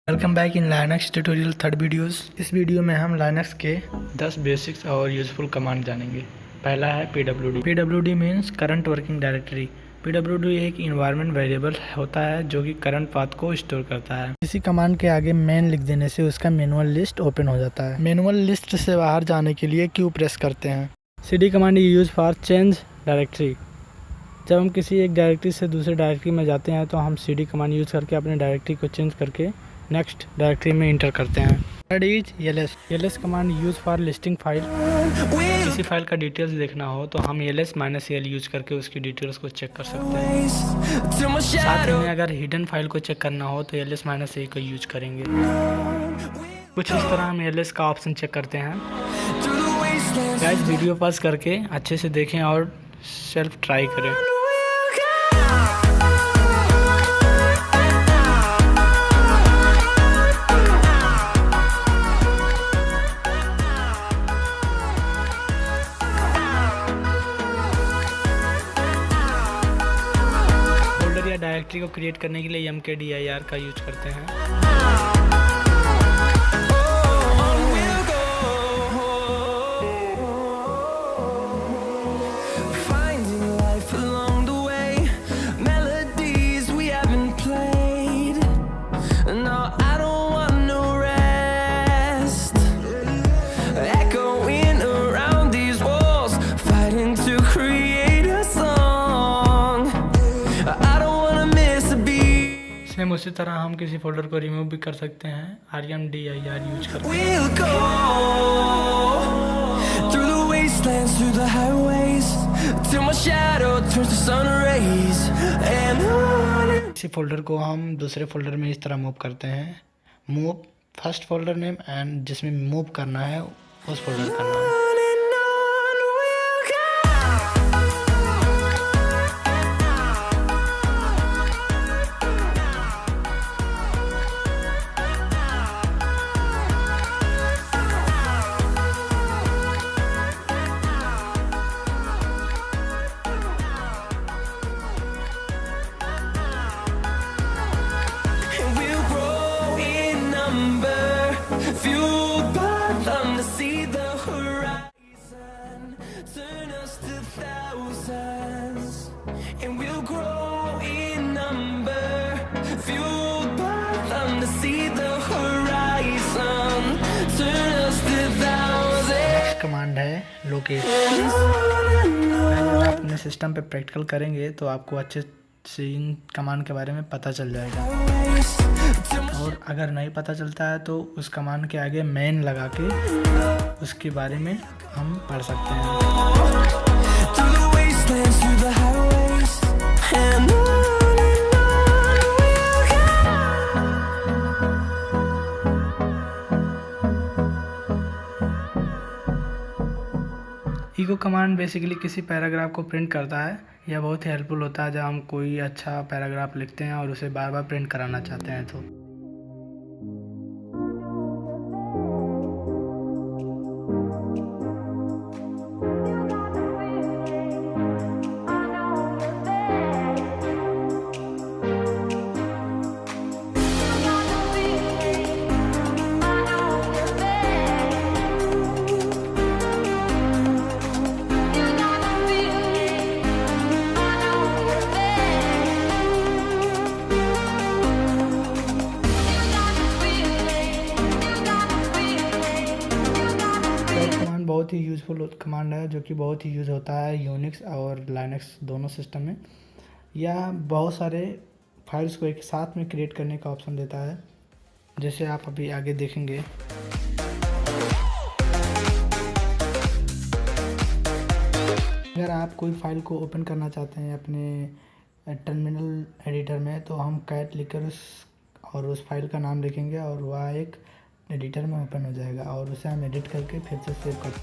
Welcome back in Linux tutorial third videos. इस video में हम लाइनक्स के 10 बेसिक्स और यूजफुल कमांड जानेंगे। पहला है pwd। pwd means current working directory. pwd एक इन्वायरमेंट वेरिएबल होता है जो कि करंट पाथ को स्टोर करता है। किसी कमांड के आगे मैन लिख देने से उसका मैनुअल लिस्ट ओपन हो जाता है। मैनुअल लिस्ट से बाहर जाने के लिए क्यू प्रेस करते हैं। cd command use for change directory. जब हम किसी एक डायरेक्टरी से दूसरे डायरेक्टरी में जाते हैं तो हम cd कमांड यूज़ करके अपने डायरेक्टरी को चेंज करके नेक्स्ट डायरेक्टरी में इंटर करते हैं। Third is ls command use for listing file. किसी फाइल का डिटेल्स देखना हो तो हम ls-l यूज करके उसकी डिटेल्स को चेक कर सकते हैं। साथ में अगर हिडन फाइल को चेक करना हो तो ls-a को यूज करेंगे। कुछ इस तरह हम ls का ऑप्शन चेक करते हैं। गाइस वीडियो पॉज करके अच्छे से देखें और सेल्फ ट्राई करें। डायरेक्टरी को क्रिएट करने के लिए mkdir का यूज करते हैं। सेम उसी तरह हम किसी फोल्डर को रिमूव भी कर सकते हैं rmdir यूज करके। इसी फोल्डर को हम दूसरे फोल्डर में इस तरह मूव करते हैं। Move first folder name and जिसमें मूव करना है उस फोल्डर का नाम। कमांड है लोकेट। आप अपने सिस्टम पे प्रैक्टिकल करेंगे तो आपको अच्छे से इन कमांड के बारे में पता चल जाएगा। और अगर नहीं पता चलता है तो उस कमांड के आगे मैन लगा के उसके बारे में हम पढ़ सकते हैं। ईको कमांड बेसिकली किसी पैराग्राफ को प्रिंट करता है। यह बहुत ही हेल्पफुल होता है जब हम कोई अच्छा पैराग्राफ लिखते हैं और उसे बार बार प्रिंट कराना चाहते हैं तो। बहुत ही यूज़फुल कमांड है जो कि बहुत ही यूज़ होता है यूनिक्स और लाइनक्स दोनों सिस्टम में। यह बहुत सारे फाइल्स को एक साथ में क्रिएट करने का ऑप्शन देता है, जैसे आप अभी आगे देखेंगे। अगर आप कोई फाइल को ओपन करना चाहते हैं अपने टर्मिनल एडिटर में तो हम कैट लिखकर उस फाइल का नाम लिखेंगे और वह एक एडिटर में ओपन हो जाएगा और उसे हम एडिट करके फिर से सेव कर।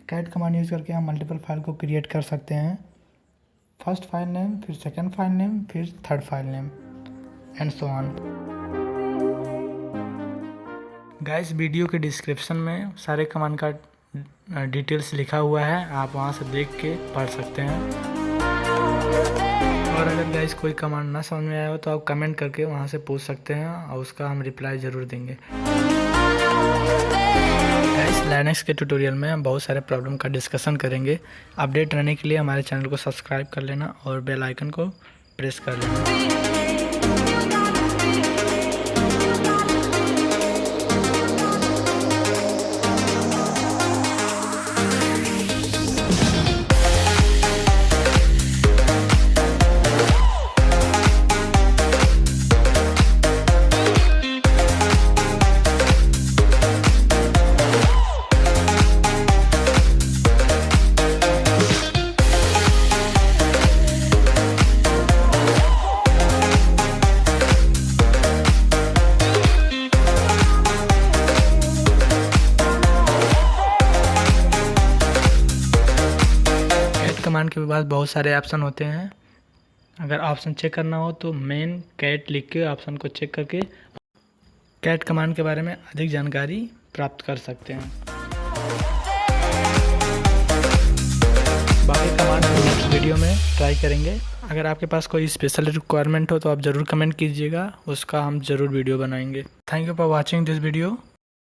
कैट कमांड यूज़ करके हम मल्टीपल फाइल को क्रिएट कर सकते हैं। फर्स्ट फाइल नेम, फिर सेकंड फाइल नेम, फिर third file name. And so on. Guys, video के डिस्क्रिप्शन में सारे कमांड का डिटेल्स लिखा हुआ है, आप वहां से देख के पढ़ सकते हैं। और अगर गाइस कोई कमांड ना समझ में आया हो तो आप कमेंट करके वहां से पूछ सकते हैं और उसका हम रिप्लाई ज़रूर देंगे। गाइस, लाइनक्स के ट्यूटोरियल में हम बहुत सारे प्रॉब्लम का डिस्कशन करेंगे। अपडेट रहने के लिए हमारे चैनल को सब्सक्राइब कर लेना और बेल आइकन को प्रेस कर लेना। कमांड के बाद बहुत सारे ऑप्शन होते हैं। अगर ऑप्शन चेक करना हो तो मेन कैट लिख के ऑप्शन को चेक करके कैट कमांड के बारे में अधिक जानकारी प्राप्त कर सकते हैं। बाकी कमांड नेक्स्ट वीडियो में ट्राई करेंगे। अगर आपके पास कोई स्पेशल रिक्वायरमेंट हो तो आप ज़रूर कमेंट कीजिएगा, उसका हम ज़रूर वीडियो बनाएंगे। Thank you for watching this video.